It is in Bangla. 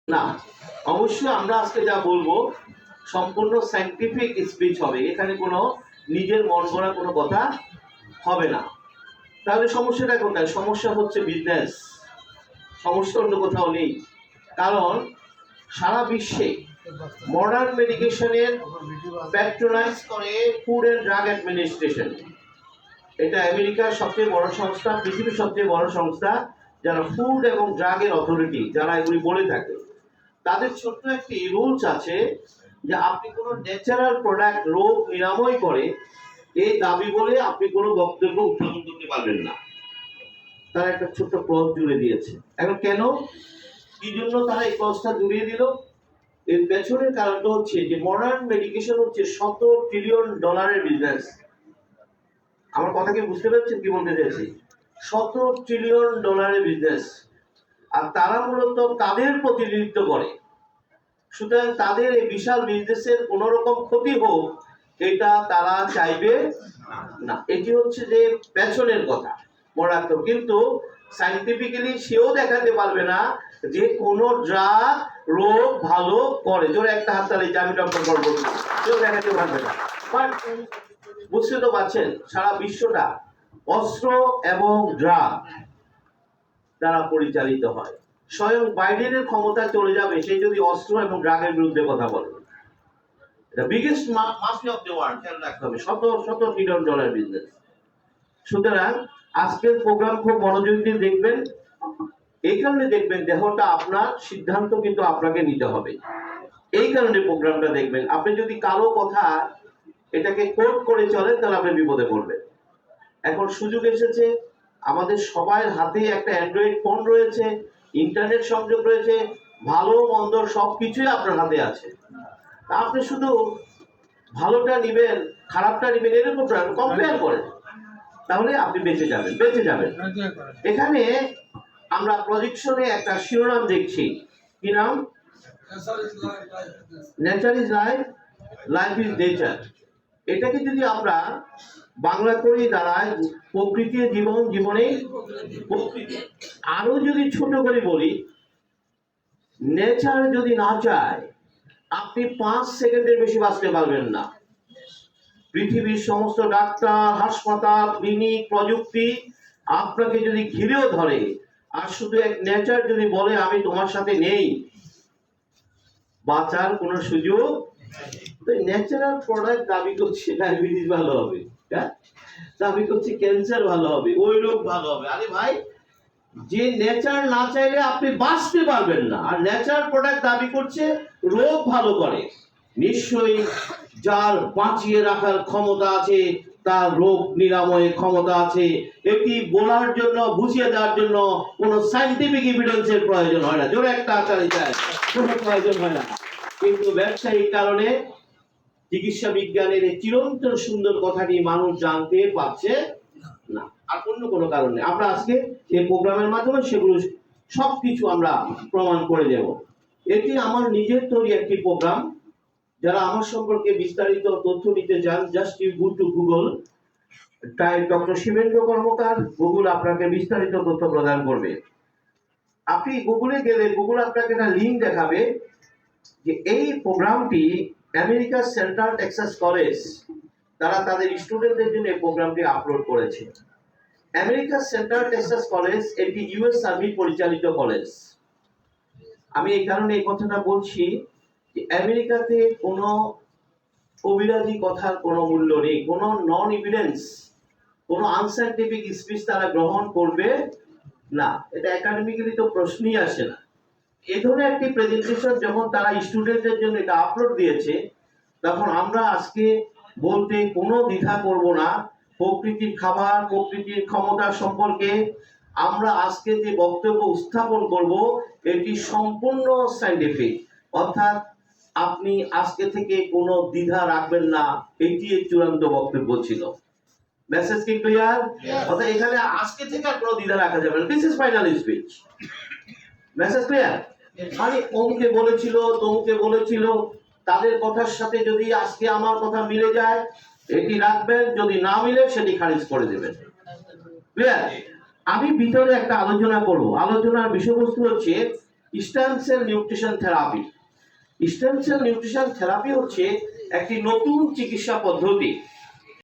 না, অবশ্যই আমরা আজকে যা বলবো সম্পূর্ণ সায়েন্টিফিক স্পিচ হবে, এখানে কোনো নিজের মন গড়া কোনো কথা হবে না। তাহলে সমস্যাটা কোথায়? সমস্যা হচ্ছে বিজনেস, সমস্যা অন্য কোথাও নেই। কারণ সারা বিশ্বে মডার্ন মেডিকেশনের প্যাট্রোনাইজ করে ফুড অ্যান্ড ড্রাগ অ্যাডমিনিস্ট্রেশন। এটা আমেরিকার সবচেয়ে বড় সংস্থা, পৃথিবীর সবচেয়ে বড় সংস্থা, যারা ফুড এবং ড্রাগের অথরিটি, যারা এগুলি বলে থাকে। তাদের ছোট্ট একটি রুলস আছে যে আপনি কোনো ন্যাচারাল প্রোডাক্ট রোগ নিরাময় করে এই দাবি বলে আপনি কোনো বক্তব্য উত্থাপন করতে পারবেন না। তারা একটা ছোট্ট ক্লজ জুড়ে দিয়েছে। এখন কেন, কি জন্য তারা এই ক্লজটা জুড়িয়ে দিল? এর পেছনের কারণটা হচ্ছে যে মডার্ন মেডিকেশন হচ্ছে $100 ট্রিলিয়ন বিজনেস। আমার কথা কি বুঝতে পারছেন কি বলতে চাইছি? $100 ট্রিলিয়ন বিজনেস। আর তারা মূলত তাদের প্রতিনিধিত্ব করে। সুতরাং তাদের এই বিশাল বিজনেসের কোন রকম ক্ষতি হোক এটা তারা চাইবে না। এটি হচ্ছে যে পেছনের কথা মনে রাখতে। কিন্তু সায়েন্টিফিক্যালি সেও দেখাতে পারবে না যে কোন ড্রাগ রোগ ভালো করে। জোরে একটা হাত তালি যে আমি ডক্টর করবো, কেউ দেখাতে পারবে না। বুঝতে তো পারছেন, সারা বিশ্বটা অস্ত্র এবং ড্রাগ দ্বারা পরিচালিত হয়। স্বয়ং বাইডেনের ক্ষমতা চলে যাবে সেই যদি অস্ত্র এবং ড্রাগের বিরুদ্ধে কথা বলে। এটা biggest mafia of the world, খেয়াল রাখতে হবে। $100 ট্রিলিয়ন বিজনেস। সুতরাং আজকের প্রোগ্রাম খুব মনোযোগ দিয়ে দেখবেন। এই কারণে দেখবেন, দেহটা আপনার, সিদ্ধান্ত কিন্তু আপনাকে নিতে হবে। এই কারণে প্রোগ্রামটা দেখবেন। আপনি যদি কারো কথা এটাকে কোট করে চলেন তাহলে আপনি বিপদে পড়বেন। এখন সুযোগ এসেছে, আমাদের সবার হাতে একটা অ্যান্ড্রয়েড ফোন রয়েছে, ইন্টারনেট সংযোগ রয়েছে, ভালো মন্দ সবকিছুই আপনার হাতে আছে। আপনি শুধু ভালোটা নিবেন, খারাপটা নিবেন, এরকম কম্পেয়ার করেন, তাহলে আপনি বেঁচে যাবেন। এখানে আমরা প্রজেকশনে একটা শিরোনাম দেখছি, কি নাম? Nature is life, life is nature. এটাকে যদি আমরা বাংলা করি দাঁড়ায় প্রকৃতি জীবন, জীবনে প্রকৃতি। আরো যদি ছোট করে বলি, নেচার যদি না চায় আপনি 5 সেকেন্ডের বেশি বাঁচতে পারবেন না। পৃথিবীর সমস্ত ডাক্তার, হাসপাতাল, ক্লিনিক, প্রযুক্তি আপনাকে যদি ঘিরেও ধরে, আর শুধু এক নেচার যদি বলে আমি তোমার সাথে নেই, বাঁচার কোনো সুযোগ। ন্যাচারাল প্রোডাক্ট দাবি করছে ডায়াবেটিস ভালো হবে, দাবি করছে ক্যান্সার ভালো হবে, ওই রোগ ভালো হবে। আরে ভাই, যে নেচার না চাইলে আপনি বাঁচতে পারবেন না, আর ন্যাচারাল প্রোডাক্ট দাবি করছে রোগ ভালো করে। নিশ্চয়ই যার বাঁচিয়ে রাখার ক্ষমতা আছে তার রোগ নিরাময়ের ক্ষমতা আছে। এটি বলার জন্য, বুঝিয়ে দেওয়ার জন্য কোনো সায়েন্টিফিক এভিডেন্সের প্রয়োজন হয় না। জোরে একটা আকারে যায়, কোনো প্রয়োজন হয় না। কিন্তু ব্যবসায়িক কারণে চিকিৎসা বিজ্ঞানের এই চিরন্তন সুন্দর কথাটি মানুষ জানতে পারছে না, আর অন্য কোনো কারণে। আমরা আজকে এই প্রোগ্রামের মাধ্যমে সেগুলো সবকিছু আমরা প্রমাণ করে দেব। এটি আমার নিজের তৈরি একটি প্রোগ্রাম। যারা আমার সম্পর্কে বিস্তারিত তথ্য নিতে চান, just you go to Google, type doctor Shibendra Karmakar, Google আপনাকে বিস্তারিত তথ্য প্রদান করবে। আপনি গুগলে গেলে গুগল আপনাকে একটা লিঙ্ক দেখাবে যে এই প্রোগ্রামটি আমেরিকার সেন্ট্রাল টেক্সাস কলেজ, তারা তাদের স্টুডেন্টদের জন্য এই প্রোগ্রামটি আপলোড করেছে। আমেরিকার সেন্ট্রাল টেক্সাস কলেজ এটি ইউএস আর্মি পরিচালিত কলেজ। আমি এই কারণে এই কথাটা বলছি যে আমেরিকাতে কোনো কবিরাজি কথার কোনো মূল্য নেই, কোনো নন এভিডেন্স, কোনো আনসাইন্টিফিক স্পিচ তারা গ্রহণ করবে না। এটা একাডেমিক্যালি তো প্রশ্নই আসে না। এই ধরনের একটি প্রেজেন্টেশন যখন তারা স্টুডেন্টদের জন্য এটা আপলোড দিয়েছে, তখন আমরা আজকে বলতে কোনো দ্বিধা করব না। প্রকৃতির খাবার, প্রকৃতির ক্ষমতা সম্পর্কে আমরা আজকে যে বক্তব্য উপস্থাপন করব এটি সম্পূর্ণ সায়েন্টিফিক। অর্থাৎ আপনি আজকে থেকে কোনো দ্বিধা রাখবেন না, এটি চূড়ান্ত বক্তব্য ছিল। মেসেজ কি ক্লিয়ার? অর্থাৎ এখানে আজকে থেকে আর কোনো দ্বিধা রাখা যাবে না। This is final speech. Message clear? মানে অমুকে বলেছিল, তমুকে বলেছিল, তাদের কথার সাথে যদি আজকে আমার কথা মিলে যায় এটি রাখবেন, যদি না মিলে সেটি খারিজ করে দেবেন। ক্লিয়ার? আমি ভিতরে একটা আলোচনা করব। আলোচনার বিষয়বস্তু হচ্ছে stem cell nutrition therapy. Stem cell nutrition therapy হচ্ছে একটি নতুন চিকিৎসা পদ্ধতি